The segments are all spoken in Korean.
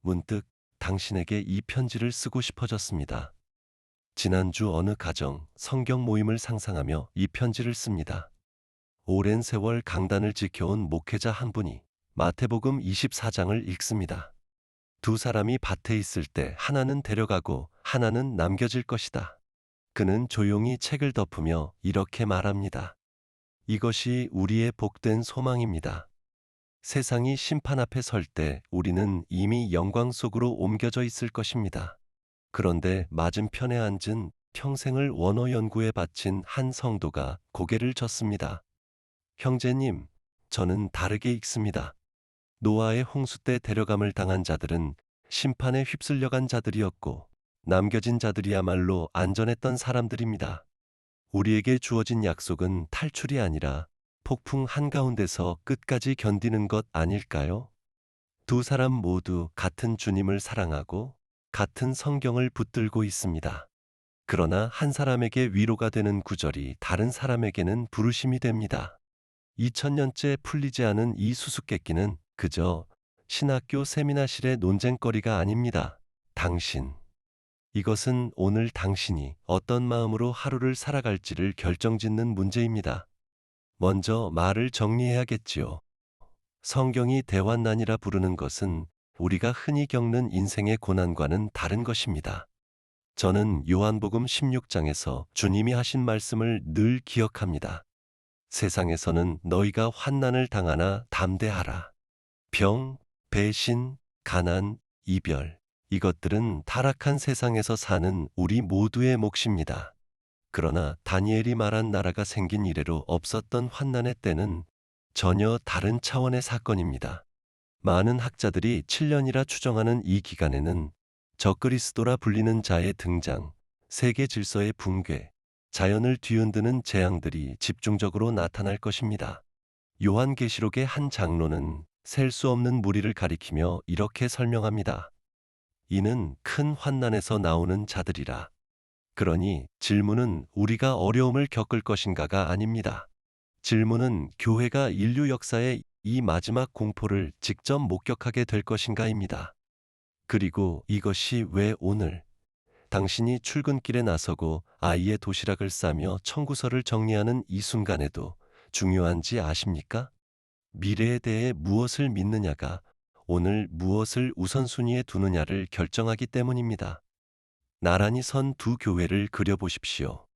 문득 당신에게 이 편지를 쓰고 싶어졌습니다. 지난주 어느 가정 성경 모임을 상상하며 이 편지를 씁니다. 오랜 세월 강단을 지켜온 목회자 한 분이 마태복음 24장을 읽습니다. 두 사람이 밭에 있을 때 하나는 데려가고 하나는 남겨질 것이다. 그는 조용히 책을 덮으며 이렇게 말합니다. 이것이 우리의 복된 소망입니다. 세상이 심판 앞에 설 때 우리는 이미 영광 속으로 옮겨져 있을 것입니다. 그런데 맞은편에 앉은 평생을 원어 연구에 바친 한 성도가 고개를 젓습니다. 형제님, 저는 다르게 읽습니다. 노아의 홍수 때 데려감을 당한 자들은 심판에 휩쓸려간 자들이었고 남겨진 자들이야말로 안전했던 사람들입니다. 우리에게 주어진 약속은 탈출이 아니라 폭풍 한가운데서 끝까지 견디는 것 아닐까요? 두 사람 모두 같은 주님을 사랑하고 같은 성경을 붙들고 있습니다. 그러나 한 사람에게 위로가 되는 구절이 다른 사람에게는 부르심이 됩니다. 2000년째 풀리지 않은 이 수수께끼는 그저 신학교 세미나실의 논쟁거리가 아닙니다. 당신. 이것은 오늘 당신이 어떤 마음으로 하루를 살아갈지를 결정짓는 문제입니다. 먼저 말을 정리해야겠지요. 성경이 대환난이라 부르는 것은 우리가 흔히 겪는 인생의 고난과는 다른 것입니다. 저는 요한복음 16장에서 주님이 하신 말씀을 늘 기억합니다. 세상에서는 너희가 환난을 당하나 담대하라. 병, 배신, 가난, 이별. 이것들은 타락한 세상에서 사는 우리 모두의 몫입니다. 그러나 다니엘이 말한 나라가 생긴 이래로 없었던 환난의 때는 전혀 다른 차원의 사건입니다. 많은 학자들이 7년이라 추정하는 이 기간에는 적그리스도라 불리는 자의 등장, 세계 질서의 붕괴, 자연을 뒤흔드는 재앙들이 집중적으로 나타날 것입니다. 요한계시록의 한 장로는 셀 수 없는 무리를 가리키며 이렇게 설명합니다. 이는 큰 환난에서 나오는 자들이라. 그러니 질문은 우리가 어려움을 겪을 것인가가 아닙니다. 질문은 교회가 인류 역사의 이 마지막 공포를 직접 목격하게 될 것인가입니다. 그리고 이것이 왜 오늘 당신이 출근길에 나서고 아이의 도시락을 싸며 청구서를 정리하는 이 순간에도 중요한지 아십니까? 미래에 대해 무엇을 믿느냐가 오늘 무엇을 우선순위에 두느냐를 결정하기 때문입니다. 나란히 선 두 교회를 그려보십시오.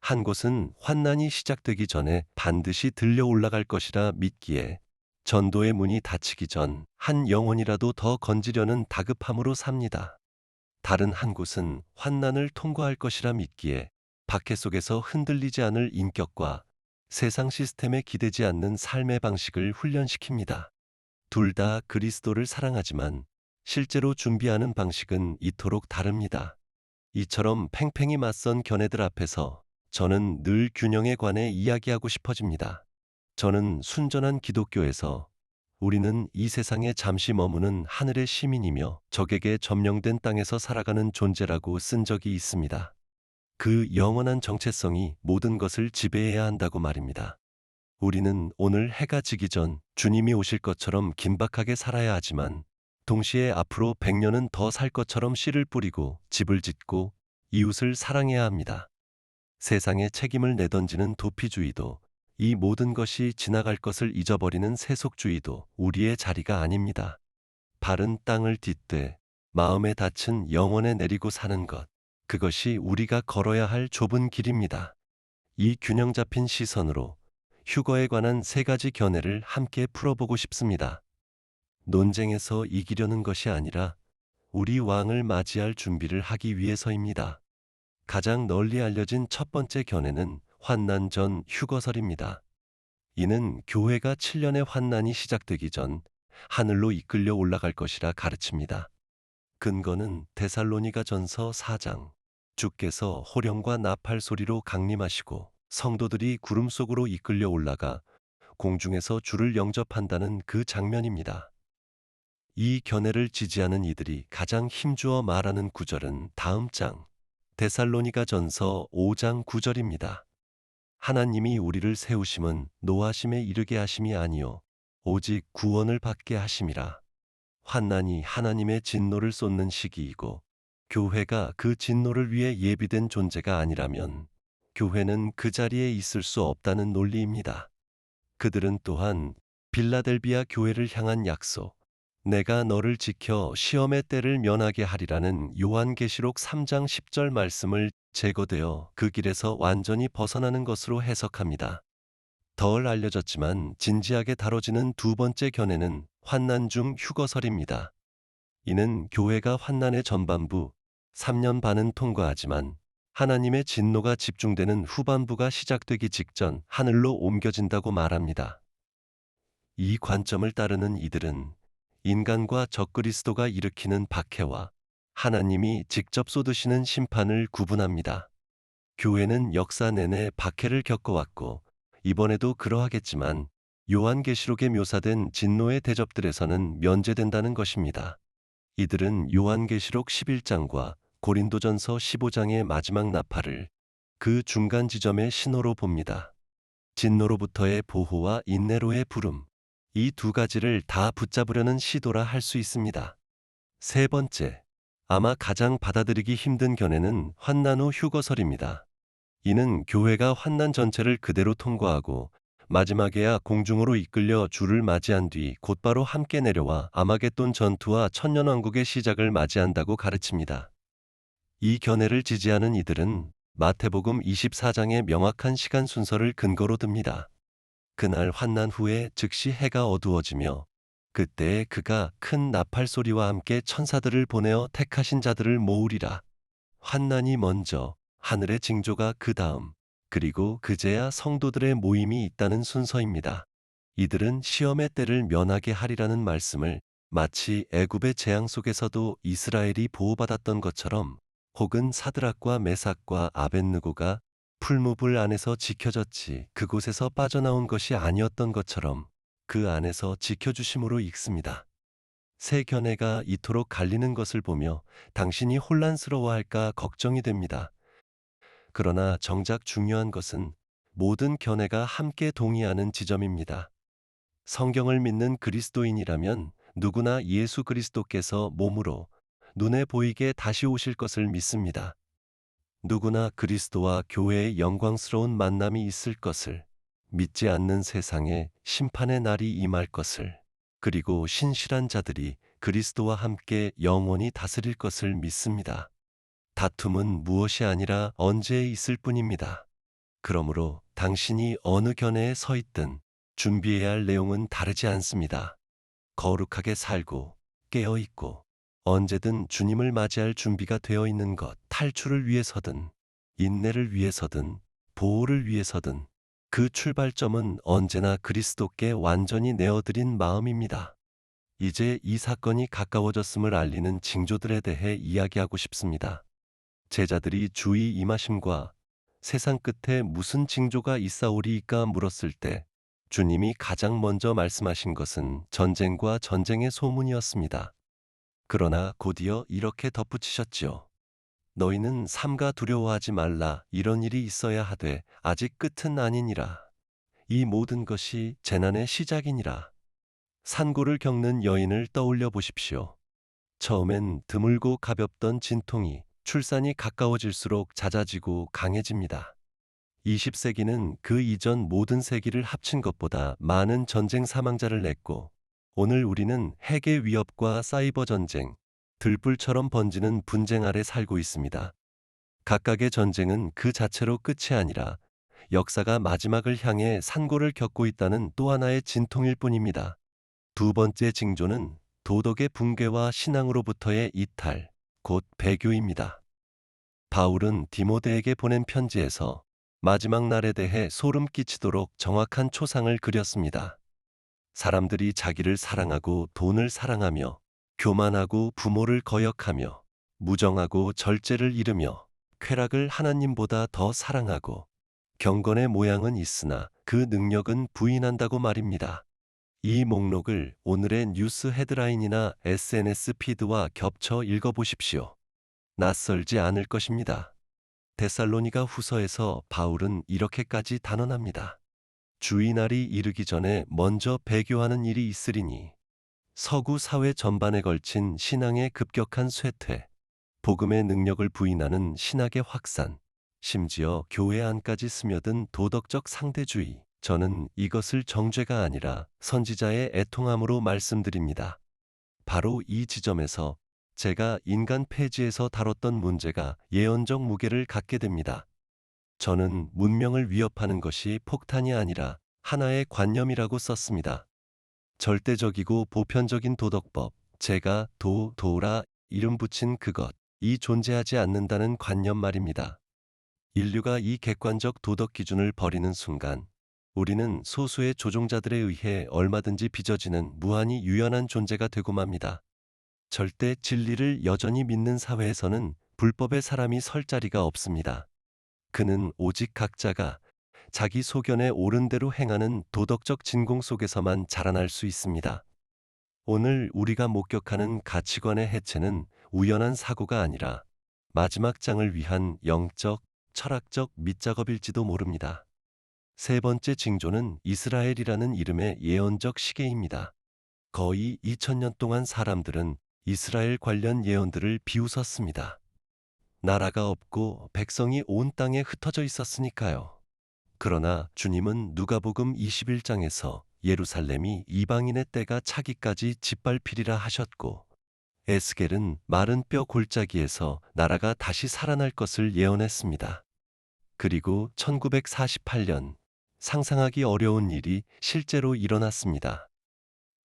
한 곳은 환난이 시작되기 전에 반드시 들려 올라갈 것이라 믿기에 전도의 문이 닫히기 전 한 영혼이라도 더 건지려는 다급함으로 삽니다. 다른 한 곳은 환난을 통과할 것이라 믿기에 박해 속에서 흔들리지 않을 인격과 세상 시스템에 기대지 않는 삶의 방식을 훈련시킵니다. 둘 다 그리스도를 사랑하지만 실제로 준비하는 방식은 이토록 다릅니다. 이처럼 팽팽히 맞선 견해들 앞에서 저는 늘 균형에 관해 이야기하고 싶어집니다. 저는 순전한 기독교에서 우리는 이 세상에 잠시 머무는 하늘의 시민이며 적에게 점령된 땅에서 살아가는 존재라고 쓴 적이 있습니다. 그 영원한 정체성이 모든 것을 지배해야 한다고 말입니다. 우리는 오늘 해가 지기 전 주님이 오실 것처럼 긴박하게 살아야 하지만 동시에 앞으로 100년은 더 살 것처럼 씨를 뿌리고 집을 짓고 이웃을 사랑해야 합니다. 세상에 책임을 내던지는 도피주의도 이 모든 것이 지나갈 것을 잊어버리는 세속주의도 우리의 자리가 아닙니다. 바른 땅을 딛되 마음에 닿은 영혼에 내리고 사는 것, 그것이 우리가 걸어야 할 좁은 길입니다. 이 균형 잡힌 시선으로 휴거에 관한 세 가지 견해를 함께 풀어보고 싶습니다. 논쟁에서 이기려는 것이 아니라 우리 왕을 맞이할 준비를 하기 위해서입니다. 가장 널리 알려진 첫 번째 견해는 환난 전 휴거설입니다. 이는 교회가 7년의 환난이 시작되기 전 하늘로 이끌려 올라갈 것이라 가르칩니다. 근거는 데살로니가 전서 4장. 주께서 호령과 나팔 소리로 강림하시고 성도들이 구름 속으로 이끌려 올라가 공중에서 주를 영접한다는 그 장면입니다. 이 견해를 지지하는 이들이 가장 힘주어 말하는 구절은 다음 장, 데살로니가 전서 5장 9절입니다. 하나님이 우리를 세우심은 노하심에 이르게 하심이 아니요 오직 구원을 받게 하심이라. 환난이 하나님의 진노를 쏟는 시기이고 교회가 그 진노를 위해 예비된 존재가 아니라면 교회는 그 자리에 있을 수 없다는 논리입니다. 그들은 또한 빌라델비아 교회를 향한 약속, 내가 너를 지켜 시험의 때를 면하게 하리라는 요한계시록 3장 10절 말씀을 제거되어 그 길에서 완전히 벗어나는 것으로 해석합니다. 덜 알려졌지만 진지하게 다뤄지는 두 번째 견해는 환난 중 휴거설입니다. 이는 교회가 환난의 전반부 3년 반은 통과하지만 하나님의 진노가 집중되는 후반부가 시작되기 직전 하늘로 옮겨진다고 말합니다. 이 관점을 따르는 이들은 인간과 적그리스도가 일으키는 박해와 하나님이 직접 쏟으시는 심판을 구분합니다. 교회는 역사 내내 박해를 겪어왔고 이번에도 그러하겠지만 요한계시록에 묘사된 진노의 대접들에서는 면제된다는 것입니다. 이들은 요한계시록 11장과 고린도전서 15장의 마지막 나팔을 그 중간 지점의 신호로 봅니다. 진노로부터의 보호와 인내로의 부름, 이 두 가지를 다 붙잡으려는 시도라 할 수 있습니다. 세 번째, 아마 가장 받아들이기 힘든 견해는 환난 후 휴거설입니다. 이는 교회가 환난 전체를 그대로 통과하고 마지막에야 공중으로 이끌려 주를 맞이한 뒤 곧바로 함께 내려와 아마겟돈 전투와 천년왕국의 시작을 맞이한다고 가르칩니다. 이 견해를 지지하는 이들은 마태복음 24장의 명확한 시간 순서를 근거로 듭니다. 그날 환난 후에 즉시 해가 어두워지며 그때에 그가 큰 나팔 소리와 함께 천사들을 보내어 택하신 자들을 모으리라. 환난이 먼저, 하늘의 징조가 그 다음, 그리고 그제야 성도들의 모임이 있다는 순서입니다. 이들은 시험의 때를 면하게 하리라는 말씀을 마치 애굽의 재앙 속에서도 이스라엘이 보호받았던 것처럼 혹은 사드락과 메삭과 아벳느고가 풀무불 안에서 지켜졌지 그곳에서 빠져나온 것이 아니었던 것처럼 그 안에서 지켜주심으로 읽습니다. 세 견해가 이토록 갈리는 것을 보며 당신이 혼란스러워할까 걱정이 됩니다. 그러나 정작 중요한 것은 모든 견해가 함께 동의하는 지점입니다. 성경을 믿는 그리스도인이라면 누구나 예수 그리스도께서 몸으로 눈에 보이게 다시 오실 것을 믿습니다. 누구나 그리스도와 교회의 영광스러운 만남이 있을 것을, 믿지 않는 세상에 심판의 날이 임할 것을, 그리고 신실한 자들이 그리스도와 함께 영원히 다스릴 것을 믿습니다. 다툼은 무엇이 아니라 언제에 있을 뿐입니다. 그러므로 당신이 어느 견해에 서 있든 준비해야 할 내용은 다르지 않습니다. 거룩하게 살고 깨어 있고 언제든 주님을 맞이할 준비가 되어 있는 것, 탈출을 위해서든 인내를 위해서든 보호를 위해서든 그 출발점은 언제나 그리스도께 완전히 내어드린 마음입니다. 이제 이 사건이 가까워졌음을 알리는 징조들에 대해 이야기하고 싶습니다. 제자들이 주의 임하심과 세상 끝에 무슨 징조가 있사오리이까 물었을 때 주님이 가장 먼저 말씀하신 것은 전쟁과 전쟁의 소문이었습니다. 그러나 곧이어 이렇게 덧붙이셨지요. 너희는 삼가 두려워하지 말라. 이런 일이 있어야 하되 아직 끝은 아니니라. 이 모든 것이 재난의 시작이니라. 산고를 겪는 여인을 떠올려 보십시오. 처음엔 드물고 가볍던 진통이 출산이 가까워질수록 잦아지고 강해집니다. 20세기는 그 이전 모든 세기를 합친 것보다 많은 전쟁 사망자를 냈고 오늘 우리는 핵의 위협과 사이버 전쟁, 들불처럼 번지는 분쟁 아래 살고 있습니다. 각각의 전쟁은 그 자체로 끝이 아니라 역사가 마지막을 향해 산고를 겪고 있다는 또 하나의 진통일 뿐입니다. 두 번째 징조는 도덕의 붕괴와 신앙으로부터의 이탈, 곧 배교입니다. 바울은 디모데에게 보낸 편지에서 마지막 날에 대해 소름 끼치도록 정확한 초상을 그렸습니다. 사람들이 자기를 사랑하고 돈을 사랑하며 교만하고 부모를 거역하며 무정하고 절제를 이루며 쾌락을 하나님보다 더 사랑하고 경건의 모양은 있으나 그 능력은 부인한다고 말입니다. 이 목록을 오늘의 뉴스 헤드라인이나 SNS 피드와 겹쳐 읽어보십시오. 낯설지 않을 것입니다. 데살로니가 후서에서 바울은 이렇게까지 단언합니다. 주의 날이 이르기 전에 먼저 배교하는 일이 있으리니 서구 사회 전반에 걸친 신앙의 급격한 쇠퇴, 복음의 능력을 부인하는 신학의 확산, 심지어 교회 안까지 스며든 도덕적 상대주의. 저는 이것을 정죄가 아니라 선지자의 애통함으로 말씀드립니다. 바로 이 지점에서 제가 인간 폐지에서 다뤘던 문제가 예언적 무게를 갖게 됩니다. 저는 문명을 위협하는 것이 폭탄이 아니라 하나의 관념이라고 썼습니다. 절대적이고 보편적인 도덕법, 제가 도라 이름 붙인 그것, 이 존재하지 않는다는 관념 말입니다. 인류가 이 객관적 도덕 기준을 버리는 순간, 우리는 소수의 조종자들에 의해 얼마든지 빚어지는 무한히 유연한 존재가 되고 맙니다. 절대 진리를 여전히 믿는 사회에서는 불법의 사람이 설 자리가 없습니다. 그는 오직 각자가 자기 소견에 옳은 대로 행하는 도덕적 진공 속에서만 자라날 수 있습니다. 오늘 우리가 목격하는 가치관의 해체는 우연한 사고가 아니라 마지막 장을 위한 영적, 철학적 밑작업일지도 모릅니다. 세 번째 징조는 이스라엘이라는 이름의 예언적 시계입니다. 거의 2000년 동안 사람들은 이스라엘 관련 예언들을 비웃었습니다. 나라가 없고 백성이 온 땅에 흩어져 있었으니까요. 그러나 주님은 누가복음 21장에서 예루살렘이 이방인의 때가 차기까지 짓밟히리라 하셨고, 에스겔은 마른 뼈 골짜기에서 나라가 다시 살아날 것을 예언했습니다. 그리고 1948년 상상하기 어려운 일이 실제로 일어났습니다.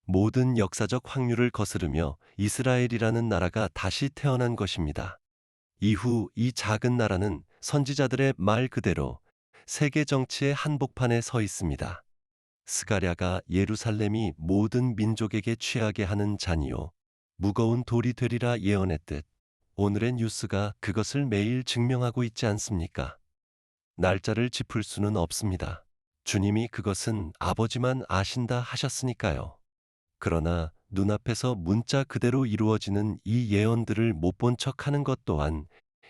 모든 역사적 확률을 거스르며 이스라엘이라는 나라가 다시 태어난 것입니다. 이후 이 작은 나라는 선지자들의 말 그대로 세계 정치의 한복판에 서 있습니다. 스가랴가 예루살렘이 모든 민족에게 취하게 하는 잔이요 무거운 돌이 되리라 예언했듯 오늘의 뉴스가 그것을 매일 증명하고 있지 않습니까? 날짜를 짚을 수는 없습니다. 주님이 그것은 아버지만 아신다 하셨으니까요. 그러나 눈앞에서 문자 그대로 이루어지는 이 예언들을 못 본 척하는 것 또한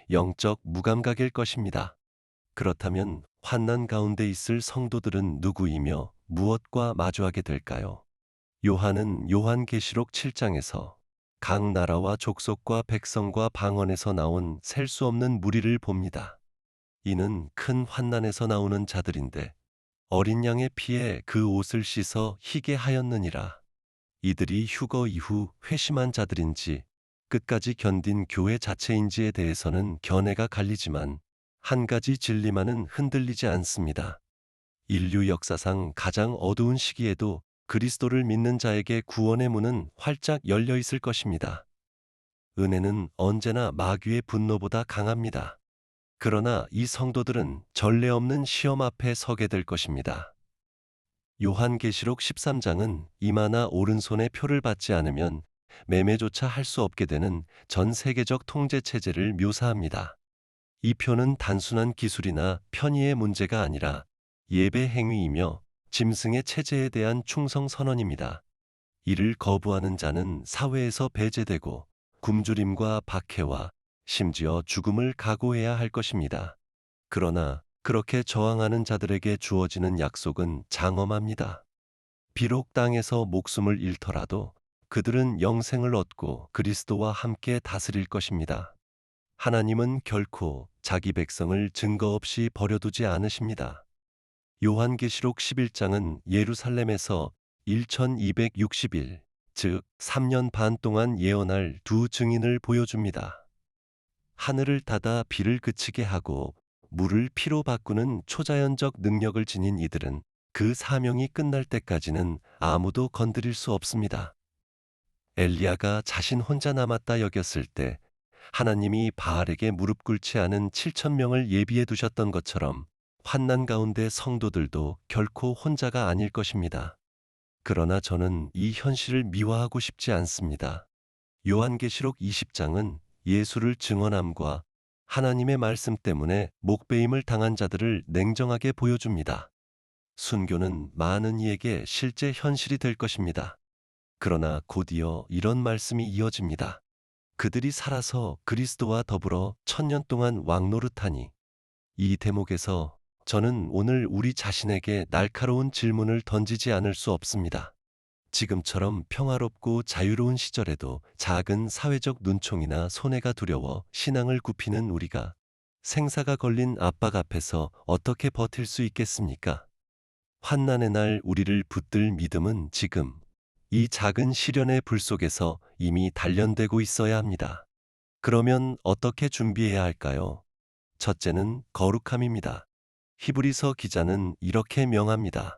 영적 무감각일 것입니다. 그렇다면 환난 가운데 있을 성도들은 누구이며 무엇과 마주하게 될까요? 요한은 요한계시록 7장에서 각 나라와 족속과 백성과 방언에서 나온 셀 수 없는 무리를 봅니다. 이는 큰 환난에서 나오는 자들인데 어린 양의 피에 그 옷을 씻어 희게 하였느니라. 이들이 휴거 이후 회심한 자들인지 끝까지 견딘 교회 자체인지에 대해서는 견해가 갈리지만 한 가지 진리만은 흔들리지 않습니다. 인류 역사상 가장 어두운 시기에도 그리스도를 믿는 자에게 구원의 문은 활짝 열려 있을 것입니다. 은혜는 언제나 마귀의 분노보다 강합니다. 그러나 이 성도들은 전례 없는 시험 앞에 서게 될 것입니다. 요한계시록 13장은 이마나 오른손에 표를 받지 않으면 매매조차 할 수 없게 되는 전 세계적 통제 체제를 묘사합니다. 이 표는 단순한 기술이나 편의의 문제가 아니라 예배 행위이며 짐승의 체제에 대한 충성 선언입니다. 이를 거부하는 자는 사회에서 배제되고 굶주림과 박해와 심지어 죽음을 각오해야 할 것입니다. 그러나 그렇게 저항하는 자들에게 주어지는 약속은 장엄합니다. 비록 땅에서 목숨을 잃더라도 그들은 영생을 얻고 그리스도와 함께 다스릴 것입니다. 하나님은 결코 자기 백성을 증거 없이 버려두지 않으십니다. 요한계시록 11장은 예루살렘에서 1260일, 즉 3년 반 동안 예언할 두 증인을 보여줍니다. 하늘을 닫아 비를 그치게 하고 물을 피로 바꾸는 초자연적 능력을 지닌 이들은 그 사명이 끝날 때까지는 아무도 건드릴 수 없습니다. 엘리야가 자신 혼자 남았다 여겼을 때 하나님이 바알에게 무릎 꿇지 않은 7,000명을 예비해 두셨던 것처럼 환난 가운데 성도들도 결코 혼자가 아닐 것입니다. 그러나 저는 이 현실을 미화하고 싶지 않습니다. 요한계시록 20장은 예수를 증언함과 하나님의 말씀 때문에 목베임을 당한 자들을 냉정하게 보여줍니다. 순교는 많은 이에게 실제 현실이 될 것입니다. 그러나 곧이어 이런 말씀이 이어집니다. 그들이 살아서 그리스도와 더불어 1000년 동안 왕노릇하니. 이 대목에서 저는 오늘 우리 자신에게 날카로운 질문을 던지지 않을 수 없습니다. 지금처럼 평화롭고 자유로운 시절에도 작은 사회적 눈총이나 손해가 두려워 신앙을 굽히는 우리가 생사가 걸린 압박 앞에서 어떻게 버틸 수 있겠습니까? 환난의 날 우리를 붙들 믿음은 지금 이 작은 시련의 불 속에서 이미 단련되고 있어야 합니다. 그러면 어떻게 준비해야 할까요? 첫째는 거룩함입니다. 히브리서 기자는 이렇게 명합니다.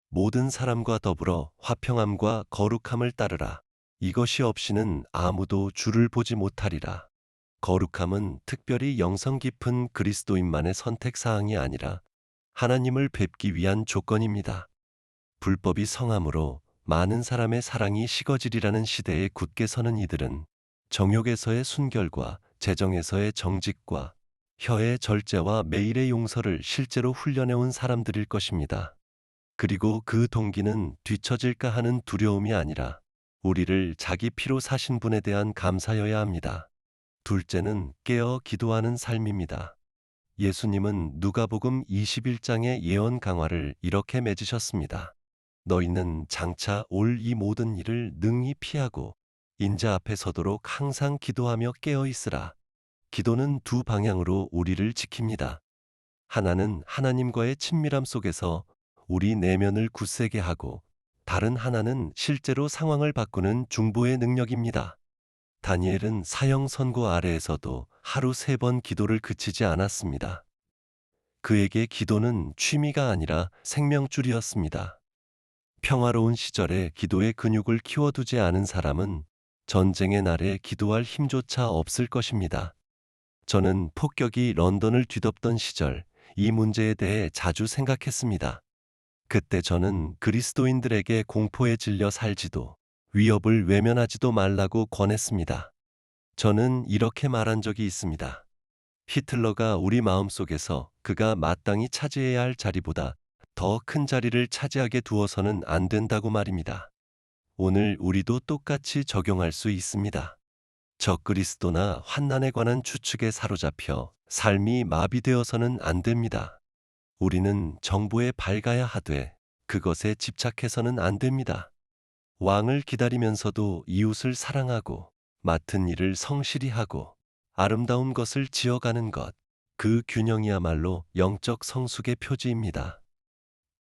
모든 사람과 더불어 화평함과 거룩함을 따르라. 이것이 없이는 아무도 주를 보지 못하리라. 거룩함은 특별히 영성 깊은 그리스도인만의 선택 사항이 아니라 하나님을 뵙기 위한 조건입니다. 불법이 성함으로 많은 사람의 사랑이 식어지리라는 시대에 굳게 서는 이들은 정욕에서의 순결과 재정에서의 정직과 혀의 절제와 매일의 용서를 실제로 훈련해온 사람들일 것입니다. 그리고 그 동기는 뒤처질까 하는 두려움이 아니라 우리를 자기 피로 사신 분에 대한 감사여야 합니다. 둘째는 깨어 기도하는 삶입니다. 예수님은 누가복음 21장의 예언 강화를 이렇게 맺으셨습니다. 너희는 장차 올 이 모든 일을 능히 피하고 인자 앞에 서도록 항상 기도하며 깨어 있으라. 기도는 두 방향으로 우리를 지킵니다. 하나는 하나님과의 친밀함 속에서 우리 내면을 굳세게 하고 다른 하나는 실제로 상황을 바꾸는 중보의 능력입니다. 다니엘은 사형 선고 아래에서도 하루 3번 기도를 그치지 않았습니다. 그에게 기도는 취미가 아니라 생명줄이었습니다. 평화로운 시절에 기도의 근육을 키워두지 않은 사람은 전쟁의 날에 기도할 힘조차 없을 것입니다. 저는 폭격이 런던을 뒤덮던 시절 이 문제에 대해 자주 생각했습니다. 그때 저는 그리스도인들에게 공포에 질려 살지도 위협을 외면하지도 말라고 권했습니다. 저는 이렇게 말한 적이 있습니다. 히틀러가 우리 마음속에서 그가 마땅히 차지해야 할 자리보다 더 큰 자리를 차지하게 두어서는 안 된다고 말입니다. 오늘 우리도 똑같이 적용할 수 있습니다. 적그리스도나 환난에 관한 추측에 사로잡혀 삶이 마비되어서는 안 됩니다. 우리는 정보에 밝아야 하되 그것에 집착해서는 안 됩니다. 왕을 기다리면서도 이웃을 사랑하고 맡은 일을 성실히 하고 아름다운 것을 지어가는 것, 그 균형이야말로 영적 성숙의 표지입니다.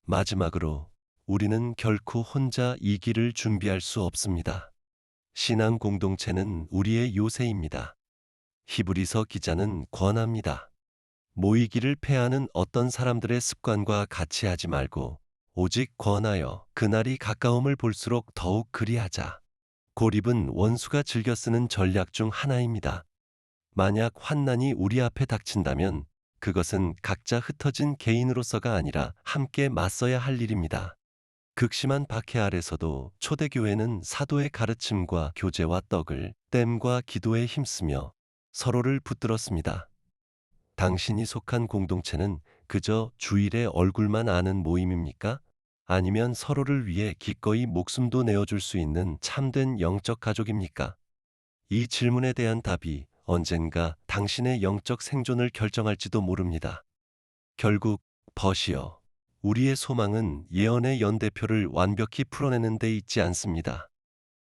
마지막으로 우리는 결코 혼자 이 길을 준비할 수 없습니다. 신앙 공동체는 우리의 요새입니다. 히브리서 기자는 권합니다. 모이기를 패하는 어떤 사람들의 습관과 같이 하지 말고 오직 권하여 그날이 가까움을 볼수록 더욱 그리하자. 고립은 원수가 즐겨 쓰는 전략 중 하나입니다. 만약 환난이 우리 앞에 닥친다면 그것은 각자 흩어진 개인으로서가 아니라 함께 맞서야 할 일입니다. 극심한 박해 아래서도 초대교회는 사도의 가르침과 교제와 떡을 땜과 기도에 힘쓰며 서로를 붙들었습니다. 당신이 속한 공동체는 그저 주일에 얼굴만 아는 모임입니까? 아니면 서로를 위해 기꺼이 목숨도 내어줄 수 있는 참된 영적 가족입니까? 이 질문에 대한 답이 언젠가 당신의 영적 생존을 결정할지도 모릅니다. 결국 벗이여, 우리의 소망은 예언의 연대표를 완벽히 풀어내는 데 있지 않습니다.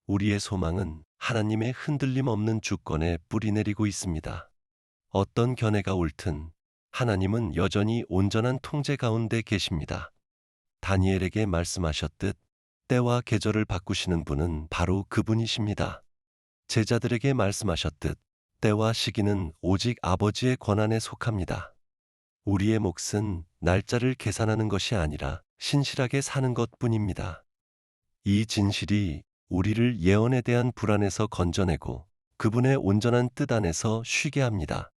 우리의 소망은 하나님의 흔들림 없는 주권에 뿌리 내리고 있습니다. 어떤 견해가 옳든 하나님은 여전히 온전한 통제 가운데 계십니다. 다니엘에게 말씀하셨듯 때와 계절을 바꾸시는 분은 바로 그분이십니다. 제자들에게 말씀하셨듯 때와 시기는 오직 아버지의 권한에 속합니다. 우리의 몫은 날짜를 계산하는 것이 아니라 신실하게 사는 것뿐입니다. 이 진실이 우리를 예언에 대한 불안에서 건져내고 그분의 온전한 뜻 안에서 쉬게 합니다.